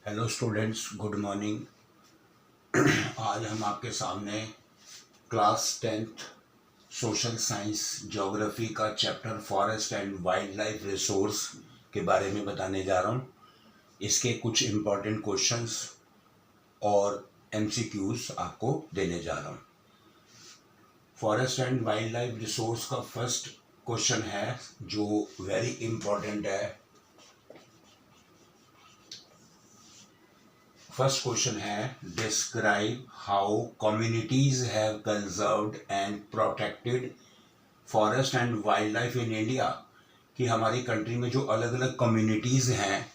Hello students, good morning. आज हम आपके सामने class 10th social science geography का chapter forest and wild life resource के बारे में बताने जा रहा हूँ। इसके कुछ इम्पोर्टेंट क्वेश्चंस और एमसीक्यूज आपको देने जा रहा हूँ। Forest and wild life resource का फर्स्ट क्वेश्चन है जो वेरी इंपॉर्टेंट है। फर्स्ट क्वेश्चन है, describe how communities have conserved and protected forest and wild life in India. कि हमारी कंट्री में जो अलग अलग कम्युनिटीज हैं,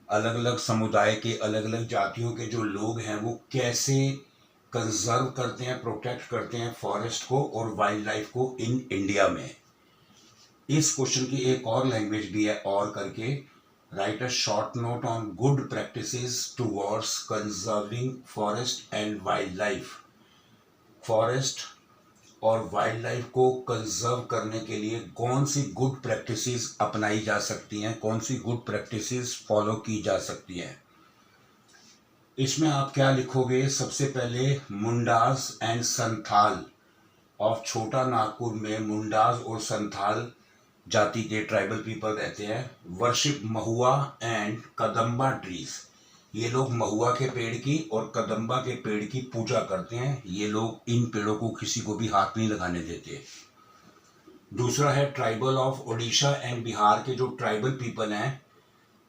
अलग अलग समुदाय के, अलग अलग जातियों के जो लोग हैं, वो कैसे कंजर्व करते हैं, प्रोटेक्ट करते हैं फॉरेस्ट को और वाइल्ड लाइफ को इन इंडिया में। इस क्वेश्चन की एक और लैंग्वेज भी है, और करके write a short note on good practices towards conserving forest and wildlife। Forest और वाइल्ड लाइफ को कंजर्व करने के लिए कौन सी गुड प्रैक्टिसेस अपनाई जा सकती हैं, कौन सी गुड प्रैक्टिसेस फॉलो की जा सकती हैं। इसमें आप क्या लिखोगे? सबसे पहले मुंडाज एंड संथाल ऑफ छोटा नागपुर में मुंडाज और संथाल जाति के ट्राइबल पीपल रहते हैं। Worship Mahua and Kadamba trees. ये लोग महुआ के पेड़ की और कदम्बा के पेड़ की पूजा करते हैं। ये लोग इन पेड़ों को किसी को भी हाथ नहीं लगाने देते। दूसरा है tribal of Odisha and Bihar के जो ट्राइबल पीपल हैं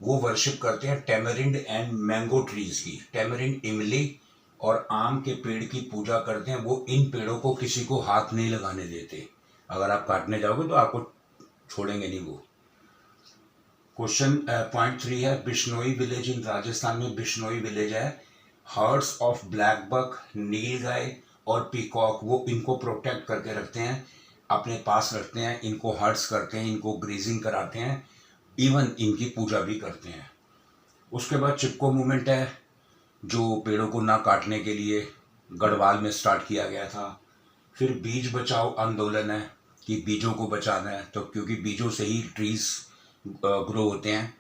वो वर्शिप करते हैं टेमरिंड एंड मैंगो ट्रीज की। टेमरिंड इमली और आम के पेड़ की पूजा करते हैं। वो इन पेड़ों को किसी को हाथ नहीं लगाने देते। अगर आप काटने जाओगे तो आपको छोड़ेंगे नहीं वो। क्वेश्चन पॉइंट 3 है, बिश्नोई विलेज इन राजस्थान में बिश्नोई विलेज है। हर्ड्स ऑफ ब्लैक बक, नीलगाय और पीकॉक, वो इनको प्रोटेक्ट करके रखते हैं, अपने पास रखते हैं, इनको हर्ड्स करते हैं, इनको ग्रेजिंग कराते हैं, इवन इनकी पूजा भी करते हैं। उसके बाद चिपको मूवमेंट है जो पेड़ों को ना काटने के लिए गढ़वाल में स्टार्ट किया गया था। फिर बीज बचाओ आंदोलन है कि बीजों को बचाना है, तो क्योंकि बीजों से ही ट्रीज ग्रो होते हैं।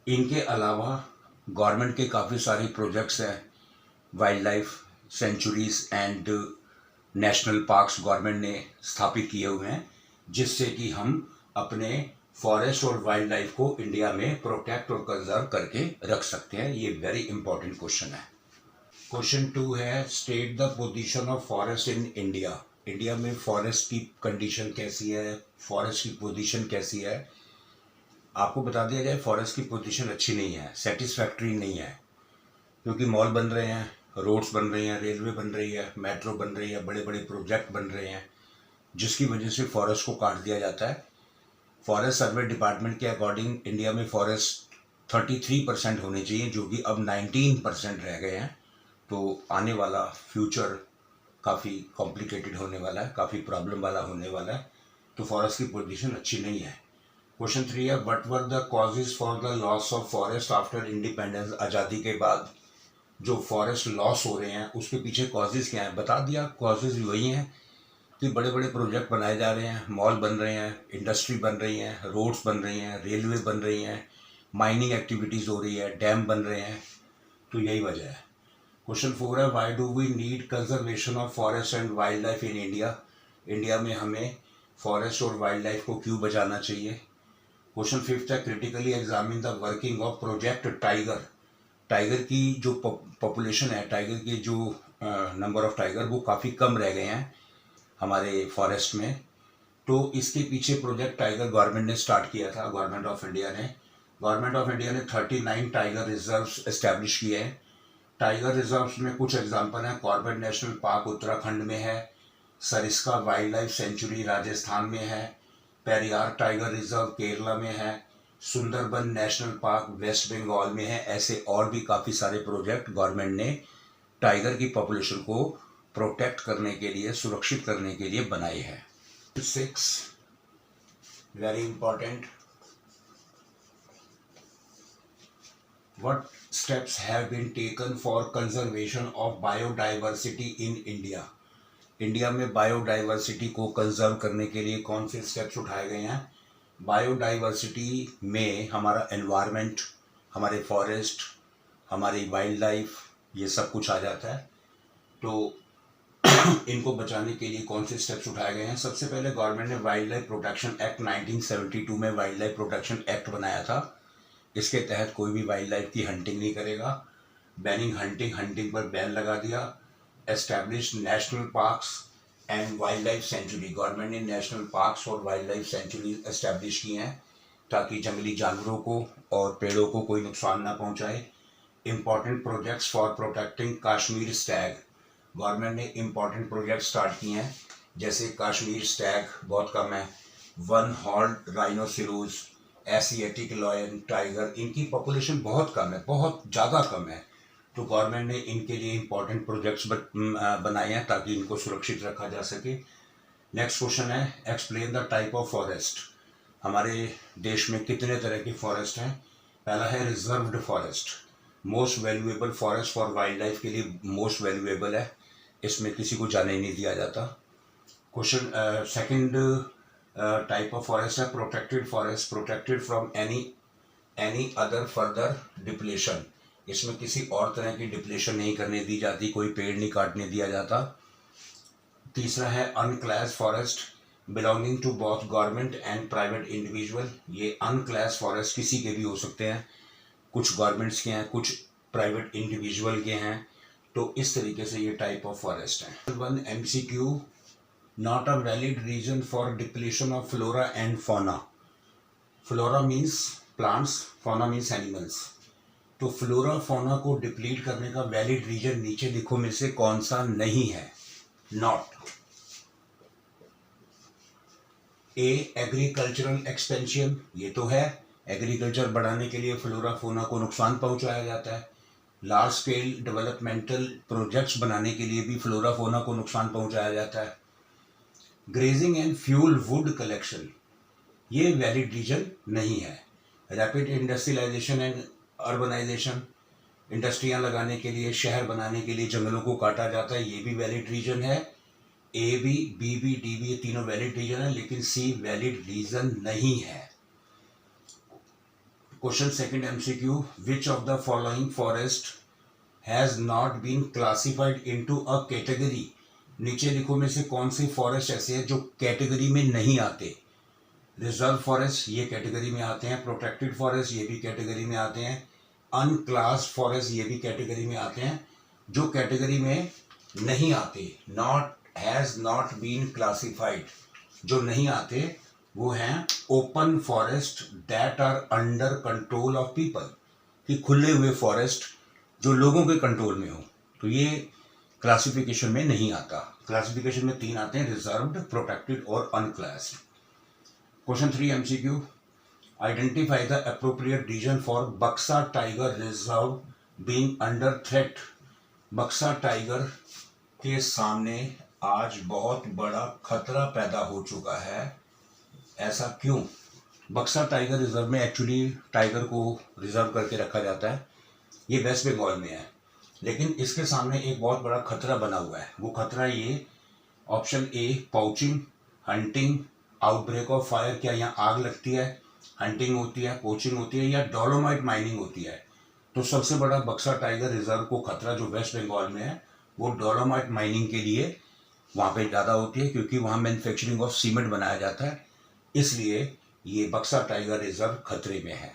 इनके अलावा गवर्नमेंट के काफ़ी सारे प्रोजेक्ट्स हैं, wild life sanctuaries and national parks government ने स्थापित किए हुए हैं, जिससे कि हम अपने फॉरेस्ट और वाइल्ड लाइफ को इंडिया में प्रोटेक्ट और कंजर्व करके रख सकते हैं। ये वेरी इंपॉर्टेंट क्वेश्चन है। क्वेश्चन 2 है, state the position of forest in India. India में फॉरेस्ट की कंडीशन कैसी है, फॉरेस्ट की पोजीशन कैसी है। आपको बता दिया जाए, फॉरेस्ट की पोजीशन अच्छी नहीं है, सेटिस्फैक्ट्री नहीं है, क्योंकि मॉल बन रहे हैं, रोड्स बन रही हैं, रेलवे बन रही है, मेट्रो बन रही है, बड़े बड़े प्रोजेक्ट बन रहे हैं, जिसकी वजह से फॉरेस्ट को काट दिया जाता है। फॉरेस्ट सर्वे डिपार्टमेंट के अकॉर्डिंग इंडिया में फॉरेस्ट 33% होने चाहिए, जो कि अब 19% रह गए हैं। तो आने वाला फ्यूचर काफ़ी कॉम्प्लिकेटेड होने वाला है, काफ़ी प्रॉब्लम वाला होने वाला है। तो फॉरेस्ट की पोजीशन अच्छी नहीं है। क्वेश्चन 3 है, what were the causes for the loss of forest after independence. आज़ादी के बाद जो फॉरेस्ट लॉस हो रहे हैं उसके पीछे कॉजेज क्या हैं, बता दिया। कॉजेज वही हैं कि बड़े बड़े प्रोजेक्ट बनाए जा रहे हैं, मॉल बन रहे हैं, इंडस्ट्री बन रही हैं, रोड्स बन रही हैं, रेलवे बन रही हैं, माइनिंग एक्टिविटीज़ हो रही है, डैम बन रहे हैं, तो यही वजह है। क्वेश्चन 4 है, why do we need conservation of forest and wild life in India. India में हमें फॉरेस्ट और वाइल्ड लाइफ को क्यों बचाना चाहिए। क्वेश्चन 5 है, critically examine the working of project tiger. Tiger की जो पॉपुलेशन है, टाइगर की जो नंबर ऑफ टाइगर वो काफ़ी कम रह गए हैं हमारे फॉरेस्ट में। तो इसके पीछे प्रोजेक्ट टाइगर गवर्नमेंट ने स्टार्ट किया था, गवर्नमेंट ऑफ इंडिया ने 39 टाइगर रिजर्व्स एस्टैब्लिश किए हैं। टाइगर रिजर्व्स में कुछ एग्जांपल हैं, कॉर्बेट नेशनल पार्क उत्तराखंड में है, Sariska wild life sanctuary Rajasthan में है, पेरियार टाइगर रिजर्व केरला में है, सुंदरबन नेशनल पार्क वेस्ट बंगाल में है। ऐसे और भी काफ़ी सारे प्रोजेक्ट गवर्नमेंट ने टाइगर की पॉपुलेशन को प्रोटेक्ट करने के लिए, सुरक्षित करने के लिए बनाए हैं। 6 very important, what steps have been taken for conservation of biodiversity in India। India में बायोडाइवर्सिटी को कंजर्व करने के लिए कौन से स्टेप्स उठाए गए हैं। बायोडाइवर्सिटी में हमारा एनवायरनमेंट, हमारे फॉरेस्ट, हमारी वाइल्ड लाइफ, ये सब कुछ आ जाता है। तो इनको बचाने के लिए कौन से स्टेप्स उठाए गए हैं? सबसे पहले गवर्नमेंट ने वाइल्ड लाइफ प्रोटेक्शन एक्ट 1972 में वाइल्ड लाइफ प्रोटेक्शन एक्ट बनाया था। इसके तहत कोई भी वाइल्ड लाइफ की हंटिंग नहीं करेगा। बैनिंग हंटिंग पर बैन लगा दिया। Establish national parks and wild life century, government ने नेशनल पार्क्स और वाइल्ड लाइफ सेंचुरी एस्टैब्लिश की हैं ताकि जंगली जानवरों को और पेड़ों को कोई नुकसान ना पहुंचाए। Important projects for protecting Kashmir stag, government ने इम्पॉर्टेंट प्रोजेक्ट स्टार्ट किए हैं, जैसे कश्मीर स्टैग बहुत कम है, one horned rhinoceros, Asiatic lion, tiger, इनकी पॉपुलेशन बहुत कम है, बहुत ज़्यादा कम है। तो गवर्नमेंट ने इनके लिए इम्पॉर्टेंट प्रोजेक्ट्स बनाए हैं ताकि इनको सुरक्षित रखा जा सके। नेक्स्ट क्वेश्चन है, explain the type of forest. हमारे देश में कितने तरह की फॉरेस्ट हैं? पहला है reserved forest, most valuable forest for wild life के लिए मोस्ट वैल्यूएबल है, इसमें किसी को जाने ही नहीं दिया जाता। Question second type of forest है protected forest, protected from any other further depletion, इसमें किसी और तरह की डिप्लेशन नहीं करने दी जाती, कोई पेड़ नहीं काटने दिया जाता। तीसरा है unclassed forest, belonging to both government and private individual, ये अनक्लास फॉरेस्ट किसी के भी हो सकते हैं, कुछ गवर्नमेंट्स के हैं, कुछ प्राइवेट इंडिविजुअल के हैं। तो इस तरीके से ये टाइप ऑफ फॉरेस्ट है। 1 MCQ, not a valid reason for depletion of flora and fauna. Flora means plants, fauna means animals. तो फ्लोरा फौना को डिप्लीट करने का वैलिड रीजन नीचे लिखो में से कौन सा नहीं है? नॉट ए एग्रीकल्चरल एक्सपेंशन, ये तो है, एग्रीकल्चर बढ़ाने के लिए फ्लोरा फौना को नुकसान पहुंचाया जाता है। लार्ज स्केल डेवलपमेंटल प्रोजेक्ट्स बनाने के लिए भी फ्लोरा फौना को नुकसान पहुंचाया जाता है। Grazing and fuel wood collection, ये वैलिड रीजन नहीं है। रैपिड इंडस्ट्रियलाइजेशन एंड अर्बनाइजेशन, इंडस्ट्रियां लगाने के लिए, शहर बनाने के लिए जंगलों को काटा जाता है, ये भी वैलिड रीजन है। A B, B B, D B, ये तीनों वैलिड रीजन है, लेकिन सी वैलिड रीजन नहीं है। Question second MCQ, which of the following forest has not been classified into a category, नीचे लिखो में से कौन से फॉरेस्ट ऐसे हैं जो कैटेगरी में नहीं आते? रिजर्व फॉरेस्ट ये कैटेगरी में आते हैं, प्रोटेक्टेड फॉरेस्ट ये भी कैटेगरी में आते हैं, अनक्लास्ड फॉरेस्ट ये भी कैटेगरी में आते हैं। जो कैटेगरी में नहीं आते, हैज नॉट बीन क्लासिफाइड, जो नहीं आते वो हैं open forest that are under control of people, कि खुले हुए फॉरेस्ट जो लोगों के कंट्रोल में हो, तो ये क्लासिफिकेशन में नहीं आता। क्लासिफिकेशन में 3 आते हैं, रिजर्व्ड, प्रोटेक्टेड और unclassed. Question 3 MCQ, identify the appropriate reason for Buxa tiger reserve being under threat. Buxa tiger के सामने आज बहुत बड़ा खतरा पैदा हो चुका है, ऐसा क्यों? बक्सा टाइगर रिजर्व में एक्चुअली टाइगर को रिजर्व करके रखा जाता है, ये वेस्ट बंगाल में है, लेकिन इसके सामने एक बहुत बड़ा खतरा बना हुआ है। वो खतरा ये, option A pouching, hunting, outbreak of fire, क्या यहाँ आग लगती है, हंटिंग होती है, पोचिंग होती है, या डोलोमाइट माइनिंग होती है? तो सबसे बड़ा बक्सा टाइगर रिजर्व को खतरा जो वेस्ट बंगाल में है वो डोलोमाइट माइनिंग के लिए वहाँ पे ज़्यादा होती है, क्योंकि वहाँ मैन्युफैक्चरिंग ऑफ सीमेंट बनाया जाता है, इसलिए ये बक्सा टाइगर रिजर्व खतरे में है।